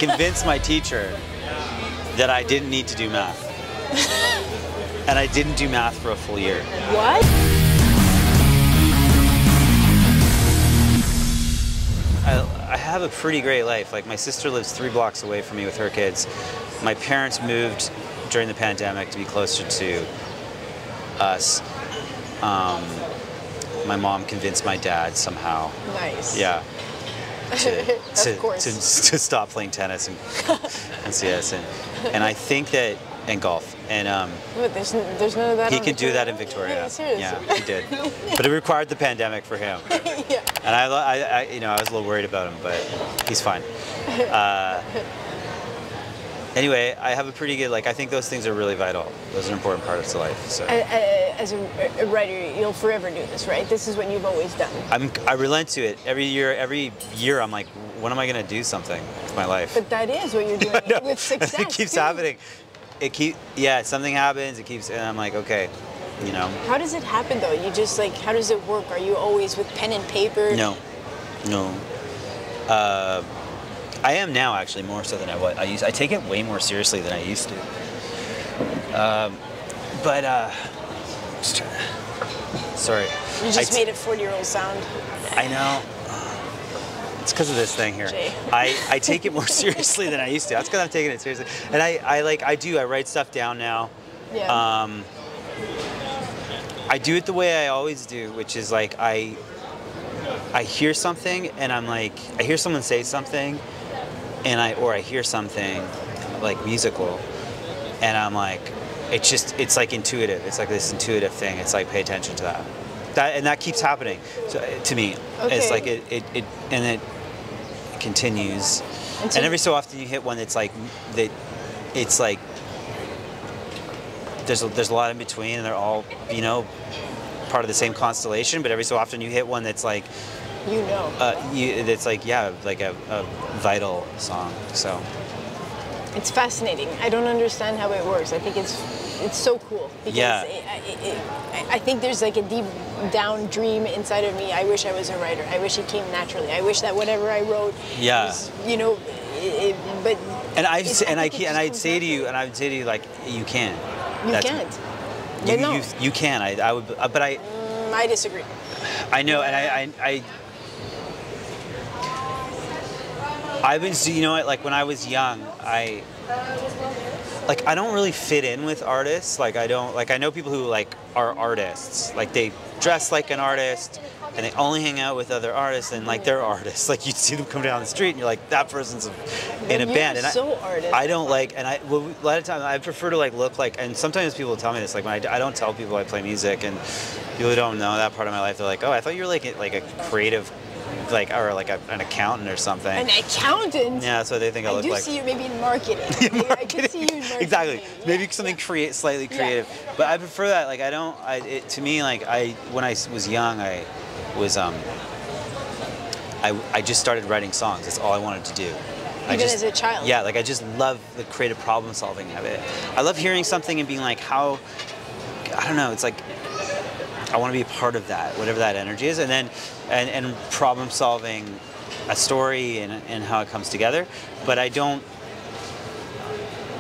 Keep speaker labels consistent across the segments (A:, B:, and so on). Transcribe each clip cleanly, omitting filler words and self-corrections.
A: convinced my teacher that I didn't need to do math. And I didn't do math for a full year.
B: What?
A: I have a pretty great life. Like, my sister lives 3 blocks away from me with her kids. My parents moved during the pandemic to be closer to us. My mom convinced my dad somehow.
B: Nice.
A: Yeah.
B: Of course.
A: To stop playing tennis and CS and I think that and golf and
B: But there's none of that.
A: he can do that in Victoria.
B: Yeah, seriously.
A: Yeah, he did. But it required the pandemic for him.
B: Yeah.
A: And I you know, I was a little worried about him, but he's fine. Anyway, I have a pretty good, like, I think those things are really vital. Those are important parts of life. So.
B: As a writer, you'll forever do this, right? This is what you've always done.
A: I relent to it. Every year I'm like, when am I going to do something with my life?
B: But that is what you're doing with success.
A: It keeps
B: too.
A: happening. Yeah, something happens, it keeps, and I'm like, okay, you know.
B: How does it happen though? You just like, how does it work? Are you always with pen and paper?
A: No. I am now, actually, more so than I was. I take it way more seriously than I used to. Just trying to, sorry.
B: You just made a 40-year-old sound.
A: I know. It's because of this thing here.
B: Jay.
A: I take it more seriously than I used to. That's because I'm taking it seriously. And I write stuff down now.
B: Yeah.
A: I do it the way I always do, which is like I hear something and I'm like, I hear someone say something and I hear something like musical and I'm like, it's like intuitive. It's like this intuitive thing. It's like, pay attention to that. That keeps happening to me.
B: Okay.
A: It's like it continues. And every so often you hit one that's like that. It's like there's a lot in between, and they're all, you know, part of the same constellation. But every so often you hit one that's like,
B: you know,
A: that's like, yeah, like a vital song. So
B: it's fascinating. I don't understand how it works. I think it's so cool because
A: yeah.
B: I think there's like a deep down dream inside of me. I wish I was a writer. I wish it came naturally. I wish that whatever I wrote,
A: yeah,
B: was, you know, but.
A: And I'd say to you, like, you can.
B: You can't.
A: You can. I would, but I.
B: I disagree.
A: I know, and I've been, you know what, like when I was young, I don't really fit in with artists. Like I know people who like are artists. Like they dress like an artist and they only hang out with other artists and like they're artists. Like you see them come down the street and you're like, that person's in a band. And
B: so artist.
A: I don't like, and a lot of times I prefer to like look like, and sometimes people tell me this, like when I don't tell people I play music and people who don't know that part of my life, they're like, oh, I thought you were like a creative, like, or like an accountant or something.
B: An accountant?
A: Yeah, that's what they think I look like.
B: I do see you maybe in marketing.
A: Yeah,
B: I can see you in marketing.
A: Exactly.
B: Yeah.
A: Maybe something slightly creative. Yeah. But I prefer that. Like to me, like when I was young, I just started writing songs. That's all I wanted to do.
B: Even as a child?
A: Yeah, like I just love the creative problem solving of it. I love hearing something and being like, I don't know, it's like, I want to be a part of that, whatever that energy is, and then and problem solving a story and how it comes together. But I don't.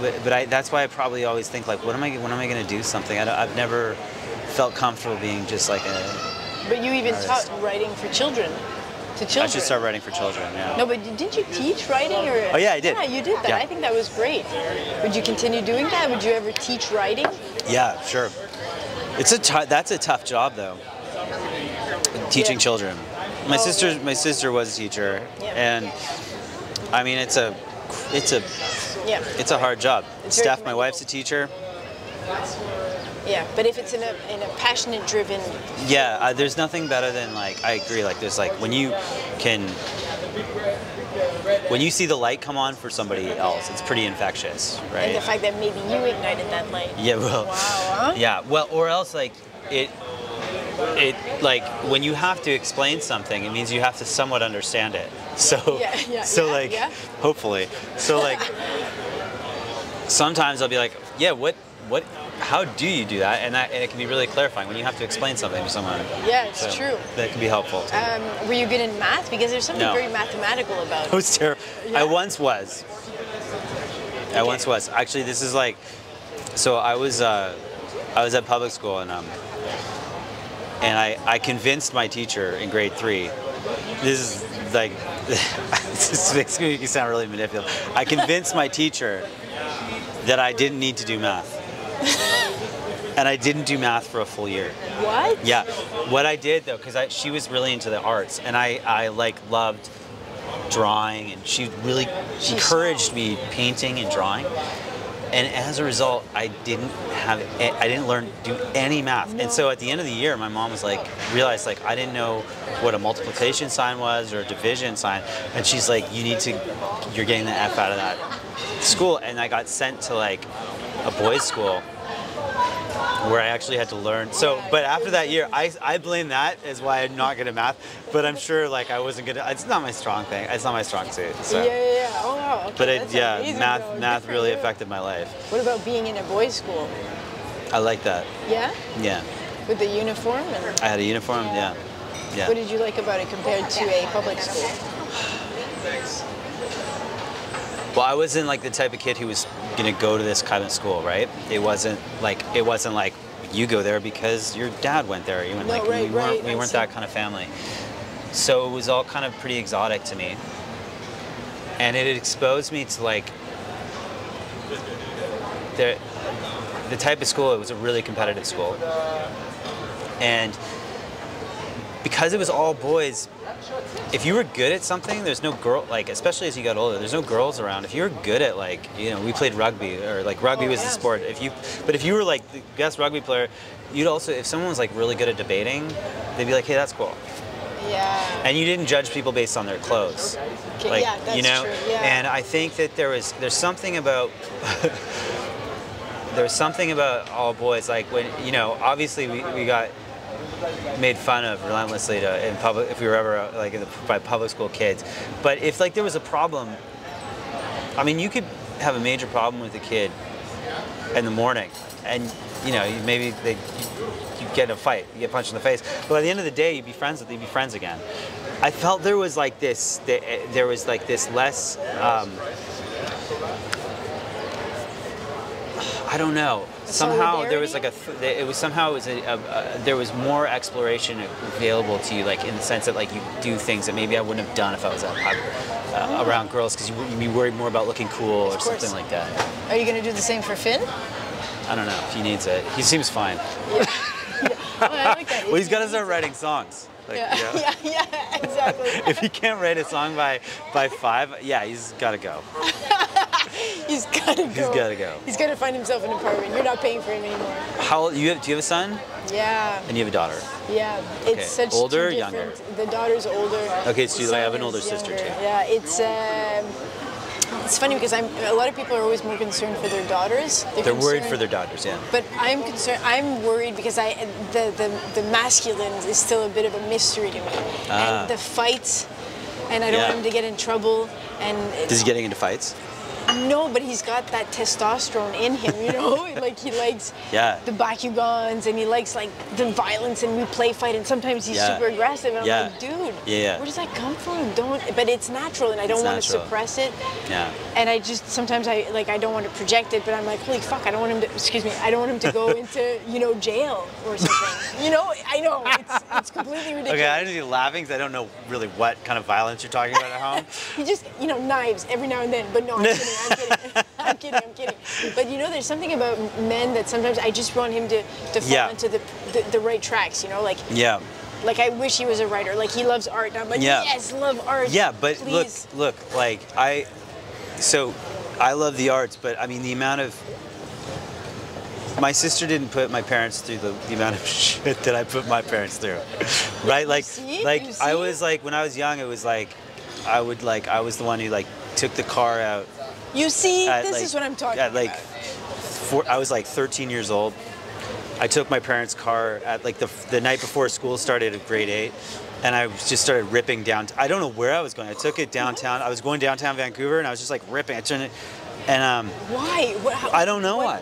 A: But that's why I probably always think like, when am I going to do something? I've never felt comfortable being just like a.
B: But you even taught writing for children. To children.
A: I should start writing for children. Yeah.
B: No, but didn't you teach writing or?
A: Oh yeah, I did.
B: Yeah, you did that.
A: Yeah.
B: I think that was great. Would you continue doing that? Would you ever teach writing?
A: Yeah, sure. That's a tough job though. Teaching children. My sister was a teacher, and I mean it's a hard job. Steph, my wife's a teacher.
B: Yeah, but if it's in a passionate driven.
A: Yeah, there's nothing better than like, I agree. Like there's like when you see the light come on for somebody else, it's pretty infectious, right?
B: And the fact that maybe you ignited that light.
A: Yeah, well.
B: Wow. Huh?
A: Yeah, well, or else like it like when you have to explain something, it means you have to somewhat understand it. So hopefully, so like sometimes I'll be like, yeah, what, how do you do that? And it can be really clarifying when you have to explain something to someone.
B: Yeah, it's true.
A: That can be helpful.
B: Were you good in math? Because there's something very mathematical about it.
A: I was terrible.
B: Yeah.
A: I once was. Actually, this is like, so I was at public school, and I convinced my teacher in grade 3. This is like, this makes me sound really manipulative. I convinced my teacher that I didn't need to do math. And I didn't do math for a full year.
B: What?
A: Yeah. What I did though, because she was really into the arts, and I like loved drawing, and she really encouraged me painting and drawing. And as a result, I didn't do any math. No. And so at the end of the year, my mom realized I didn't know what a multiplication sign was or a division sign. And she's like, you're getting the F out of that school. And I got sent to like a boys' school where I actually had to learn. So, but after that year, I blame that as why I'm not good at math. But I'm sure like I wasn't good at, it's not my strong thing. It's not my strong suit. So.
B: Yeah. Oh wow. Okay,
A: but math really affected my life.
B: What about being in a boys' school?
A: I like that.
B: Yeah?
A: Yeah.
B: With the uniform?
A: I had a uniform, yeah.
B: What did you like about it compared to a public school?
A: Well, I wasn't like the type of kid who was gonna go to this kind of school, right? It wasn't like you go there because your dad went there. We weren't that kind of family. So it was all kind of pretty exotic to me. And it exposed me to like the type of school. It was a really competitive school. And because it was all boys, if you were good at something, there's no girl, like, especially as you got older, there's no girls around. If you were good at, like, we played rugby, or like rugby was the sport. But if you were like the best rugby player, you'd also, if someone was like really good at debating, they'd be like, hey, that's cool.
B: Yeah.
A: And you didn't judge people based on their clothes.
B: Okay,
A: like,
B: yeah, that's true. Yeah.
A: And I think that there's something about there's something about all boys, like when, obviously we got made fun of relentlessly in public if we were ever like by public school kids. But if like there was a problem, I mean, you could have a major problem with a kid in the morning, and maybe you get in a fight, you get punched in the face, but at the end of the day, you'd be friends again. I felt there was like this less I don't know. Somehow there was like there was more exploration available to you, like in the sense that like you do things that maybe I wouldn't have done if I was around girls, because you'd be worried more about looking cool or something like that.
B: Are you going to do the same for Finn?
A: I don't know if he needs it. He seems fine.
B: Yeah. Well, I like that.
A: Well, he's got to start writing songs. Like,
B: yeah, exactly.
A: If he can't write a song by 5, he's got to go.
B: He's got to go. He's got to find himself an apartment. You're not paying for him anymore.
A: How old, do you have a son?
B: Yeah.
A: And you have a daughter?
B: Yeah. It's such
A: older or
B: different.
A: younger?
B: The daughter's older.
A: Okay, so I have an older sister too.
B: Yeah, it's funny because a lot of people are always more concerned for their daughters.
A: They're worried for their daughters, yeah.
B: But I'm concerned. I'm worried because the masculine is still a bit of a mystery to me, and the fights, and I don't want him to get in trouble. And
A: is he getting into fights?
B: No, but he's got that testosterone in him, like he likes the Bakugans, and he likes like the violence, and we play fight, and sometimes he's super aggressive, and I'm like, dude, where does that come from? But it's natural, and I don't want to suppress it. Yeah. And I just, sometimes I don't want to project it, but I'm like, holy fuck, I don't want him to, I don't want him to go into, jail or something. I know, it's completely ridiculous.
A: Okay, I didn't see laughing because I don't know really what kind of violence you're talking about at home.
B: He just, knives every now and then, but no, I'm kidding. I'm kidding. But there's something about men that sometimes I just want him to fall into the right tracks, like I wish he was a writer, like he loves art, and I'm like, yes, love art.
A: Yeah, but
B: please.
A: look, like I love the arts, but I mean the amount of, my sister didn't put my parents through the amount of shit that I put my parents through, right? Like I was like, when I was young, it was like I was the one who like took the car out.
B: You see, this is what I'm talking about.
A: I was like 13 years old. I took my parents' car at like the night before school started at grade 8, and I just started ripping down. I don't know where I was going. I took it downtown. I was going downtown Vancouver, and I was just like ripping. I turned it, and
B: why?
A: I don't know why.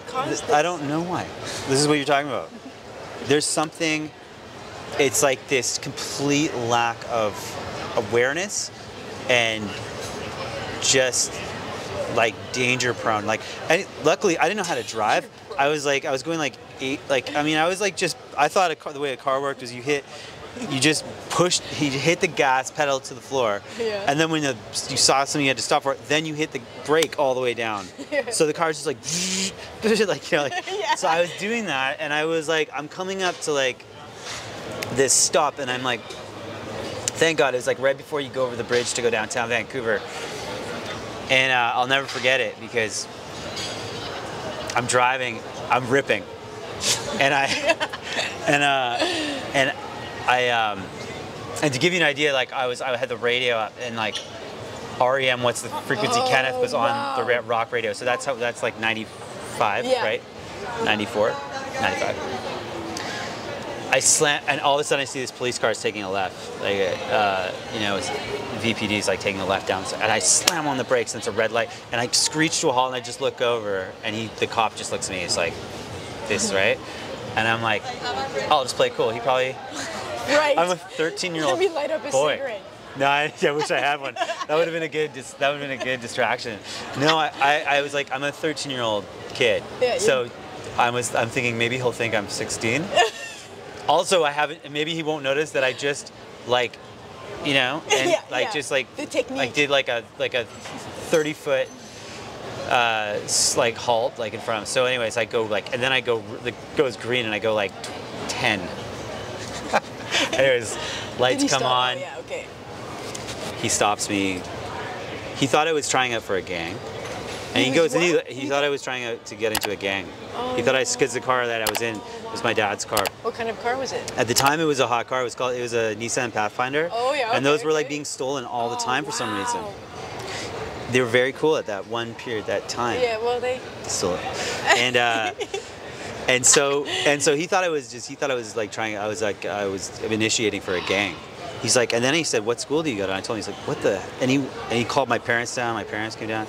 A: I don't know why. This is what you're talking about. There's something. It's like this complete lack of awareness, and just like danger prone. Like, luckily I didn't know how to drive. I was going like 8. Like, I mean, I was like I thought the way a car worked was you hit the gas pedal to the floor, and then when you saw something you had to stop for it, then you hit the brake all the way down. So the car's just like, like, you know, like, so I was doing that, and I was like, I'm coming up to like this stop, and I'm like, thank God, it was like right before you go over the bridge to go downtown Vancouver, and I'll never forget it because I'm driving, I'm ripping, and and to give you an idea, like I had the radio up, and like REM, What's the Frequency, Kenneth was on the rock radio, so that's like 95, right? 94, 95. I slam, and all of a sudden I see this police car is taking a left, like you know, it's VPD's like taking a left down, and I slam on the brakes, and it's a red light, and I screech to a halt, and I just look over, and the cop just looks at me, he's like, this, right? And I'm like, I'll just play cool. He probably,
B: right.
A: I'm a 13-year-old
B: Let me light up a cigarette.
A: No, I wish I had one. That would have been a good distraction. No, I was like, I'm a 13-year-old kid, so I'm thinking maybe he'll think I'm 16. Also, maybe he won't notice that I just like, you know, and just like
B: the technique.
A: Like did like a 30-foot like halt like in front of him. So anyways, I go like, and then it goes green, and I go like 10. Anyways, lights come on.
B: Yeah, okay.
A: He stops me. He thought I was trying out for a gang. And he goes, and he thought I was trying to get into a gang. He thought because the car that I was in was my dad's car.
B: What kind of car was it?
A: At the time, it was a hot car. It was a Nissan Pathfinder.
B: Oh yeah. Okay,
A: and those were like being stolen all the time for some reason. They were very cool at that one period, that time.
B: Yeah, well they
A: stole it. And so he thought I was like I was initiating for a gang. He's like, and then he said, what school do you go to? And I told him, he's like, what the? And he called my parents down. My parents came down.